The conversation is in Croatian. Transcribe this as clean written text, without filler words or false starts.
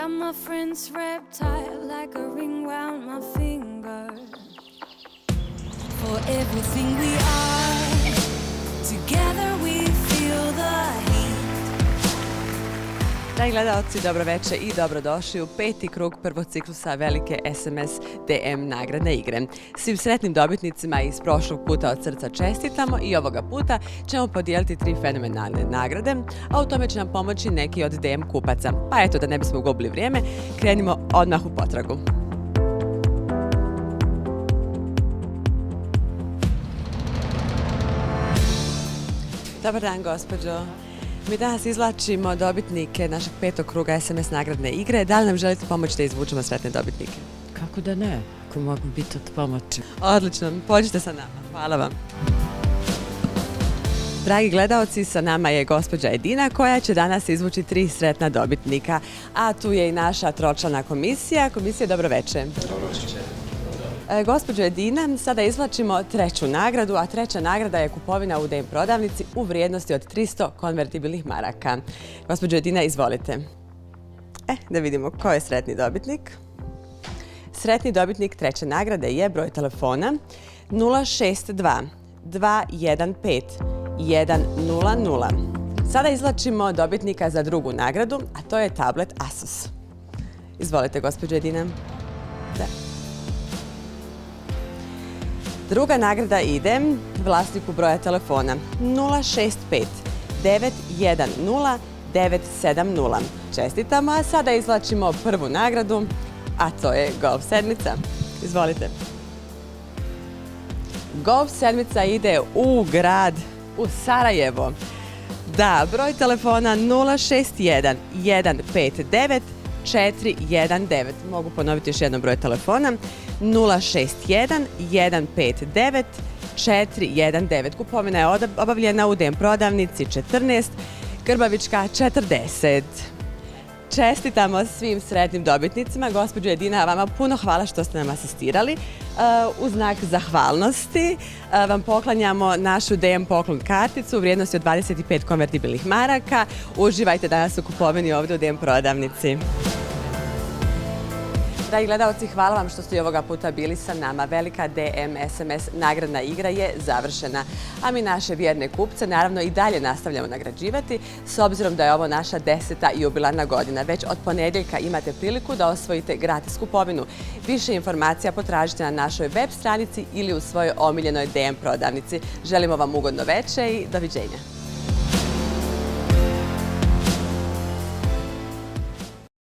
Got my friends wrapped tight like a ring round my finger. For everything we are, together we feel the heat. Dragi gledalci, dobro večer i dobrodošli u peti krug prvog ciklusa velike SMS DM nagradne igre. Svim sretnim dobitnicima iz prošlog puta od srca čestitamo i ovoga puta ćemo podijeliti 3 fenomenalne nagrade, a u tome će nam pomoći neki od DM kupaca. Pa eto, da ne bismo gubili vrijeme, krenimo odmah u potragu. Dobar dan, gospođo. Mi danas izvlačimo dobitnike našeg petog kruga SMS nagradne igre. Da li nam želite pomoći da izvučemo sretne dobitnike? Kako da ne, ako mogu biti od pomoći. Odlično, pođite sa nama. Hvala vam. Dragi gledaoci, sa nama je gospođa Edina koja će danas izvući 3 sretna dobitnika. A tu je i naša tročlana komisija. Komisija, dobro večer. Dobro večer. Gospođo Edina, sada izvlačimo treću nagradu, a treća nagrada je kupovina u DM prodavnici u vrijednosti od 300 konvertibilnih maraka. Gospođo Edina, izvolite. Da vidimo ko je sretni dobitnik. Sretni dobitnik treće nagrade je broj telefona 062 215 100. Sada izvlačimo dobitnika za drugu nagradu, a to je tablet Asus. Izvolite, gospođo Edina. Da. Druga nagrada ide vlasniku broja telefona 065 910 970. Čestitamo, a sada izvlačimo prvu nagradu, a to je Golf sedmica. Izvolite. Golf sedmica ide u grad, u Sarajevo. Da, broj telefona 061 159 419. Mogu ponoviti još jednom broj telefona 061 159 419. Kupovina je obavljena u DM prodavnici 14, Grbavička 40. Čestitamo svim sretnim dobitnicima. Gospođo Edina, vama puno hvala što ste nam asistirali. U znak zahvalnosti vam poklanjamo našu DM poklon karticu u vrijednosti od 25 konvertibilnih maraka. Uživajte danas u kupovini ovdje u DM prodavnici. Dragi gledalci, hvala vam što ste i ovoga puta bili sa nama. Velika DM SMS nagradna igra je završena, a mi naše vjerne kupce naravno i dalje nastavljamo nagrađivati s obzirom da je ovo naša 10. jubilarna godina. Već od ponedjeljka imate priliku da osvojite gratis kupovinu. Više informacija potražite na našoj web stranici ili u svojoj omiljenoj DM prodavnici. Želimo vam ugodno večer i doviđenja.